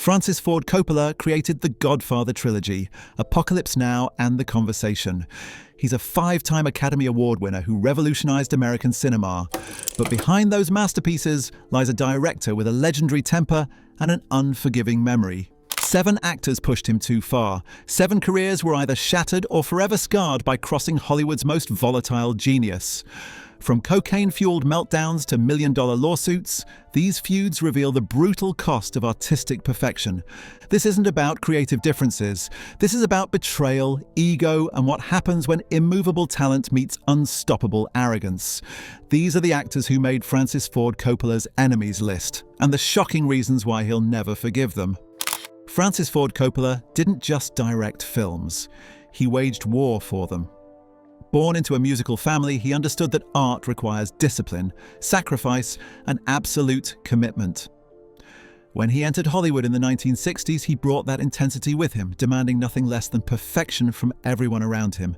Francis Ford Coppola created the Godfather trilogy, Apocalypse Now and The Conversation. He's a 5-time Academy Award winner who revolutionized American cinema. But behind those masterpieces lies a director with a legendary temper and an unforgiving memory. 7 actors pushed him too far. 7 careers were either shattered or forever scarred by crossing Hollywood's most volatile genius. From cocaine-fueled meltdowns to million-dollar lawsuits, these feuds reveal the brutal cost of artistic perfection. This isn't about creative differences. This is about betrayal, ego, and what happens when immovable talent meets unstoppable arrogance. These are the actors who made Francis Ford Coppola's enemies list, and the shocking reasons why he'll never forgive them. Francis Ford Coppola didn't just direct films. He waged war for them. Born into a musical family, he understood that art requires discipline, sacrifice, and absolute commitment. When he entered Hollywood in the 1960s, he brought that intensity with him, demanding nothing less than perfection from everyone around him.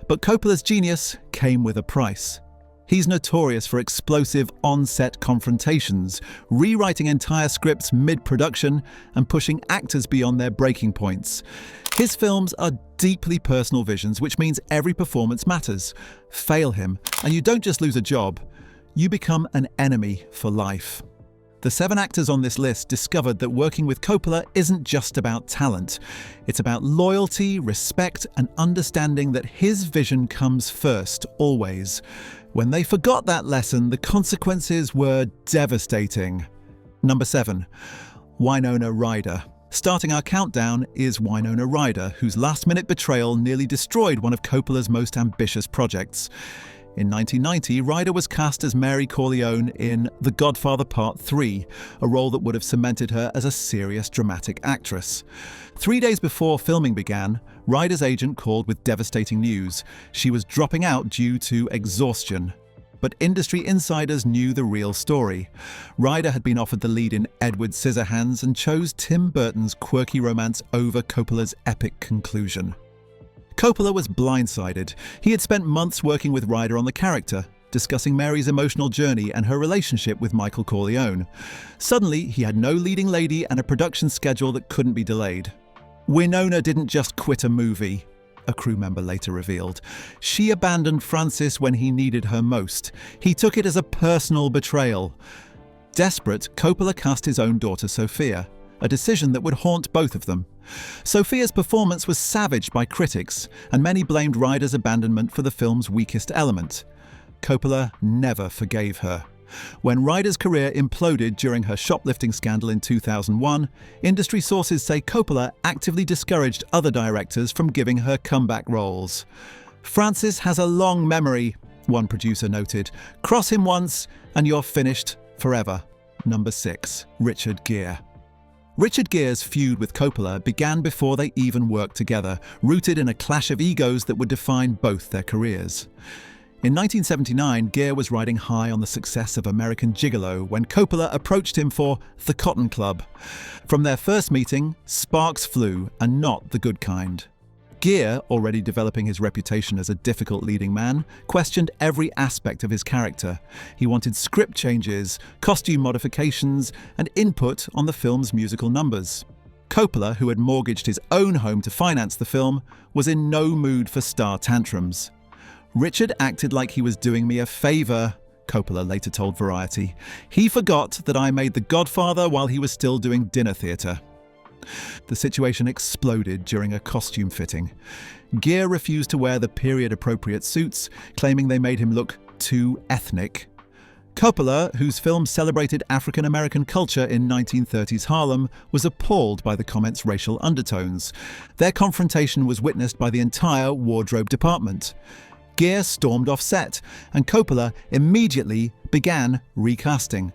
But Coppola's genius came with a price. He's notorious for explosive on-set confrontations, rewriting entire scripts mid-production, and pushing actors beyond their breaking points. His films are deeply personal visions, which means every performance matters. Fail him, and you don't just lose a job, you become an enemy for life. The 7 actors on this list discovered that working with Coppola isn't just about talent. It's about loyalty, respect, and understanding that his vision comes first, always. When they forgot that lesson, the consequences were devastating. Number 7. Winona Ryder. Starting our countdown is Winona Ryder, whose last-minute betrayal nearly destroyed one of Coppola's most ambitious projects. In 1990, Ryder was cast as Mary Corleone in The Godfather Part 3, a role that would have cemented her as a serious dramatic actress. 3 days before filming began, Ryder's agent called with devastating news. She was dropping out due to exhaustion. But industry insiders knew the real story. Ryder had been offered the lead in Edward Scissorhands and chose Tim Burton's quirky romance over Coppola's epic conclusion. Coppola was blindsided. He had spent months working with Ryder on the character, discussing Mary's emotional journey and her relationship with Michael Corleone. Suddenly, he had no leading lady and a production schedule that couldn't be delayed. Winona didn't just quit a movie, a crew member later revealed. She abandoned Francis when he needed her most. He took it as a personal betrayal. Desperate, Coppola cast his own daughter Sophia, a decision that would haunt both of them. Sophia's performance was savaged by critics, and many blamed Ryder's abandonment for the film's weakest element. Coppola never forgave her. When Ryder's career imploded during her shoplifting scandal in 2001, industry sources say Coppola actively discouraged other directors from giving her comeback roles. "Francis has a long memory," one producer noted. "Cross him once and you're finished forever." Number 6. Richard Gere. Richard Gere's feud with Coppola began before they even worked together, rooted in a clash of egos that would define both their careers. In 1979, Gere was riding high on the success of American Gigolo when Coppola approached him for The Cotton Club. From their first meeting, sparks flew, and not the good kind. Gere, already developing his reputation as a difficult leading man, questioned every aspect of his character. He wanted script changes, costume modifications, and input on the film's musical numbers. Coppola, who had mortgaged his own home to finance the film, was in no mood for star tantrums. "Richard acted like he was doing me a favor," Coppola later told Variety. "He forgot that I made The Godfather while he was still doing dinner theatre." The situation exploded during a costume fitting. Gere refused to wear the period-appropriate suits, claiming they made him look too ethnic. Coppola, whose film celebrated African-American culture in 1930s Harlem, was appalled by the comment's racial undertones. Their confrontation was witnessed by the entire wardrobe department. Gere stormed off set, and Coppola immediately began recasting.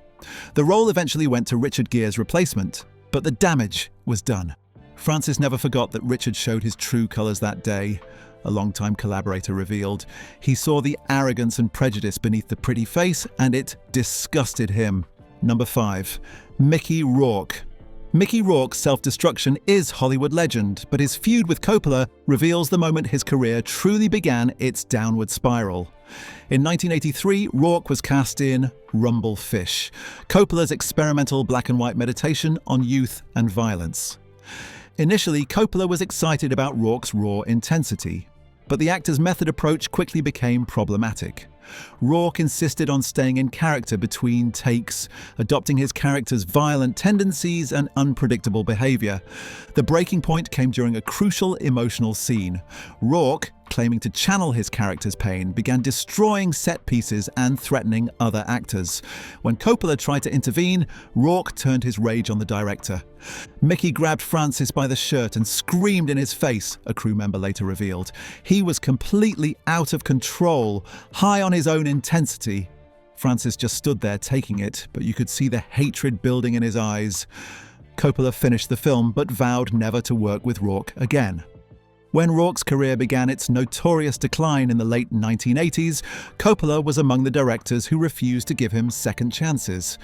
The role eventually went to Richard Gere's replacement, but the damage was done. Francis never forgot that Richard showed his true colours that day, a longtime collaborator revealed. He saw the arrogance and prejudice beneath the pretty face, and it disgusted him. Number 5. Mickey Rourke. Mickey Rourke's self-destruction is Hollywood legend, but his feud with Coppola reveals the moment his career truly began its downward spiral. In 1983, Rourke was cast in Rumble Fish, Coppola's experimental black-and-white meditation on youth and violence. Initially, Coppola was excited about Rourke's raw intensity, but the actor's method approach quickly became problematic. Rourke insisted on staying in character between takes, adopting his character's violent tendencies and unpredictable behavior. The breaking point came during a crucial emotional scene. Rourke, claiming to channel his character's pain, began destroying set pieces and threatening other actors. When Coppola tried to intervene, Rourke turned his rage on the director. Mickey grabbed Francis by the shirt and screamed in his face, a crew member later revealed. He was completely out of control, high on his own intensity. Francis just stood there taking it, but you could see the hatred building in his eyes. Coppola finished the film, but vowed never to work with Rourke again. When Rourke's career began its notorious decline in the late 1980s, Coppola was among the directors who refused to give him second chances.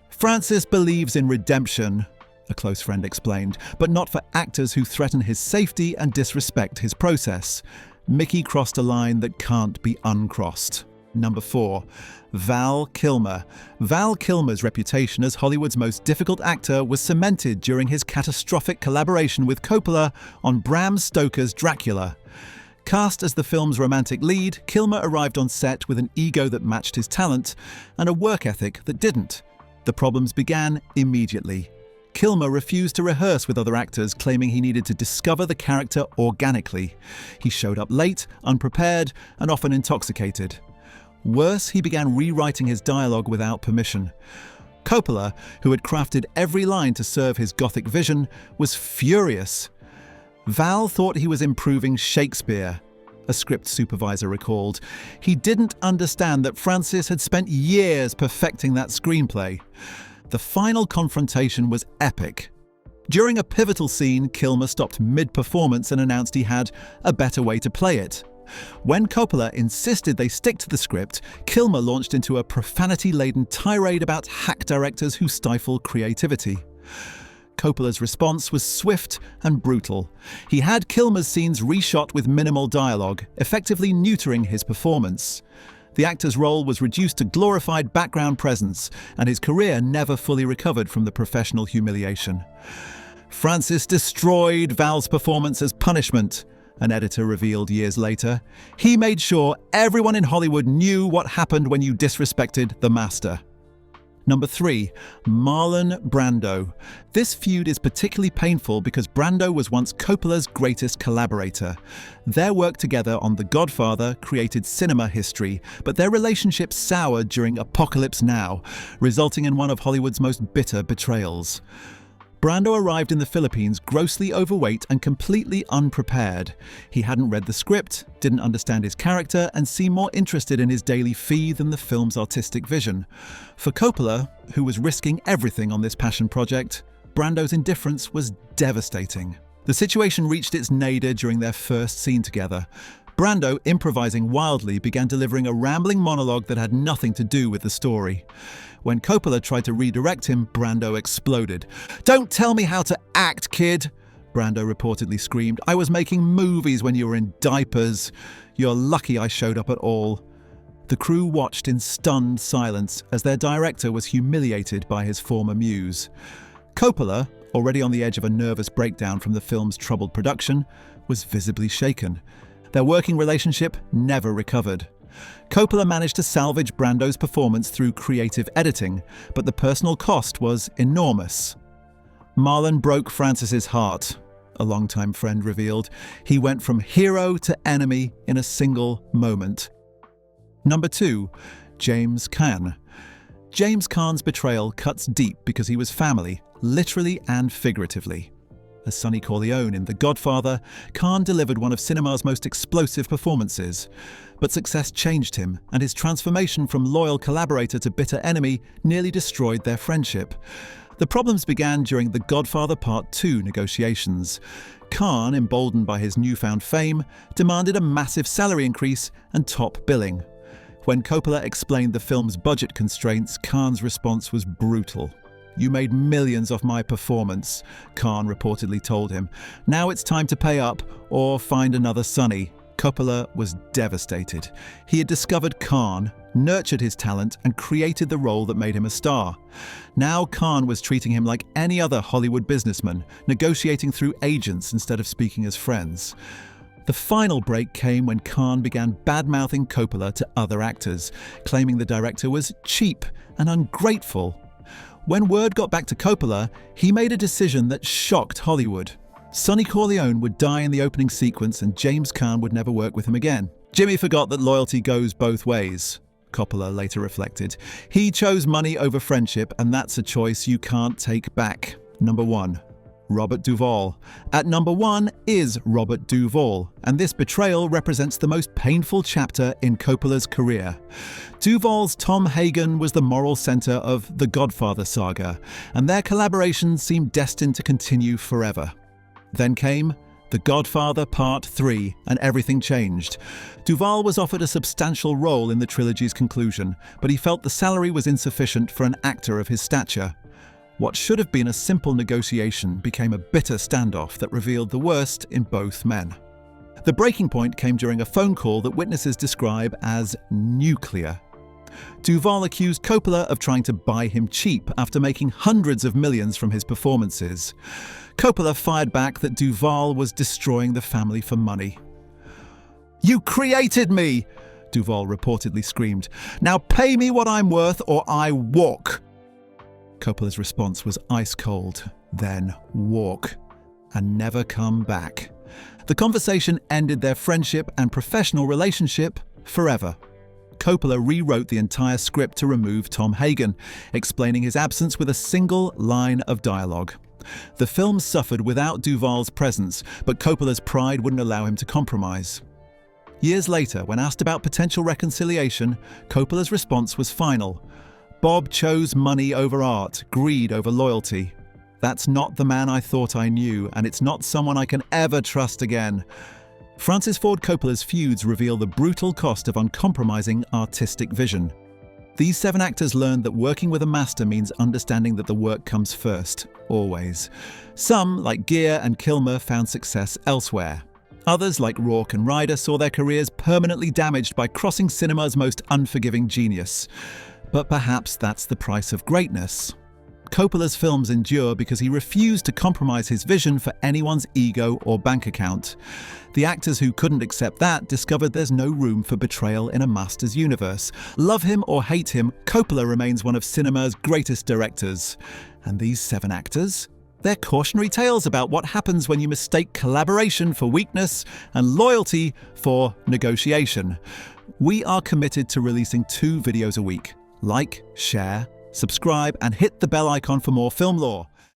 "Francis believes in redemption," a close friend explained, "but not for actors who threaten his safety and disrespect his process." Mickey crossed a line that can't be uncrossed. Number 4. Val Kilmer. Val Kilmer's reputation as Hollywood's most difficult actor was cemented during his catastrophic collaboration with Coppola on Bram Stoker's Dracula. Cast as the film's romantic lead, Kilmer arrived on set with an ego that matched his talent and a work ethic that didn't. The problems began immediately. Kilmer refused to rehearse with other actors, claiming he needed to discover the character organically. He showed up late, unprepared, and often intoxicated. Worse, he began rewriting his dialogue without permission. Coppola, who had crafted every line to serve his Gothic vision, was furious. Val thought he was improving Shakespeare, a script supervisor recalled. He didn't understand that Francis had spent years perfecting that screenplay. The final confrontation was epic. During a pivotal scene, Kilmer stopped mid-performance and announced he had a better way to play it. When Coppola insisted they stick to the script, Kilmer launched into a profanity-laden tirade about hack directors who stifle creativity. Coppola's response was swift and brutal. He had Kilmer's scenes reshot with minimal dialogue, effectively neutering his performance. The actor's role was reduced to glorified background presence, and his career never fully recovered from the professional humiliation. Francis destroyed Val's performance as punishment, an editor revealed years later. He made sure everyone in Hollywood knew what happened when you disrespected the master. Number 3. Marlon Brando. This feud is particularly painful because Brando was once Coppola's greatest collaborator. Their work together on The Godfather created cinema history, but their relationship soured during Apocalypse Now, resulting in one of Hollywood's most bitter betrayals. Brando arrived in the Philippines grossly overweight and completely unprepared. He hadn't read the script, didn't understand his character, and seemed more interested in his daily fee than the film's artistic vision. For Coppola, who was risking everything on this passion project, Brando's indifference was devastating. The situation reached its nadir during their first scene together. Brando, improvising wildly, began delivering a rambling monologue that had nothing to do with the story. When Coppola tried to redirect him, Brando exploded. "Don't tell me how to act, kid!" Brando reportedly screamed. "I was making movies when you were in diapers. You're lucky I showed up at all." The crew watched in stunned silence as their director was humiliated by his former muse. Coppola, already on the edge of a nervous breakdown from the film's troubled production, was visibly shaken. Their working relationship never recovered. Coppola managed to salvage Brando's performance through creative editing, but the personal cost was enormous. Marlon broke Francis's heart, a longtime friend revealed. He went from hero to enemy in a single moment. Number 2. James Caan. James Caan's betrayal cuts deep because he was family, literally and figuratively. As Sonny Corleone in The Godfather, Caan delivered one of cinema's most explosive performances. But success changed him, and his transformation from loyal collaborator to bitter enemy nearly destroyed their friendship. The problems began during The Godfather Part 2 negotiations. Caan, emboldened by his newfound fame, demanded a massive salary increase and top billing. When Coppola explained the film's budget constraints, Caan's response was brutal. "You made millions off my performance," Caan reportedly told him. "Now it's time to pay up or find another Sonny." Coppola was devastated. He had discovered Khan, nurtured his talent, and created the role that made him a star. Now Khan was treating him like any other Hollywood businessman, negotiating through agents instead of speaking as friends. The final break came when Khan began bad-mouthing Coppola to other actors, claiming the director was cheap and ungrateful. When word got back to Coppola, he made a decision that shocked Hollywood. Sonny Corleone would die in the opening sequence and James Caan would never work with him again. Jimmy forgot that loyalty goes both ways, Coppola later reflected. He chose money over friendship, and that's a choice you can't take back. Number 1. Robert Duvall. At number 1 is Robert Duvall, and this betrayal represents the most painful chapter in Coppola's career. Duvall's Tom Hagen was the moral center of the Godfather saga, and their collaboration seemed destined to continue forever. Then came The Godfather Part 3, and everything changed. Duvall was offered a substantial role in the trilogy's conclusion, but he felt the salary was insufficient for an actor of his stature. What should have been a simple negotiation became a bitter standoff that revealed the worst in both men. The breaking point came during a phone call that witnesses describe as nuclear. Duvall accused Coppola of trying to buy him cheap after making hundreds of millions from his performances. Coppola fired back that Duvall was destroying the family for money. "You created me!" Duvall reportedly screamed. "Now pay me what I'm worth or I walk!" Coppola's response was ice cold, then walk, and never come back. The conversation ended their friendship and professional relationship forever. Coppola rewrote the entire script to remove Tom Hagen, explaining his absence with a single line of dialogue. The film suffered without Duvall's presence, but Coppola's pride wouldn't allow him to compromise. Years later, when asked about potential reconciliation, Coppola's response was final. "Bob chose money over art, greed over loyalty. That's not the man I thought I knew, and it's not someone I can ever trust again." Francis Ford Coppola's Feuds reveal the brutal cost of uncompromising artistic vision. These 7 actors learned that working with a master means understanding that the work comes first, always. Some, like Gere and Kilmer, found success elsewhere. Others, like Rourke and Ryder, saw their careers permanently damaged by crossing cinema's most unforgiving genius. But perhaps that's the price of greatness. Coppola's films endure because he refused to compromise his vision for anyone's ego or bank account. The actors who couldn't accept that discovered there's no room for betrayal in a master's universe. Love him or hate him, Coppola remains one of cinema's greatest directors. And these 7 actors? They're cautionary tales about what happens when you mistake collaboration for weakness and loyalty for negotiation. We are committed to releasing 2 videos a week. Like, share, subscribe, and hit the bell icon for more film lore.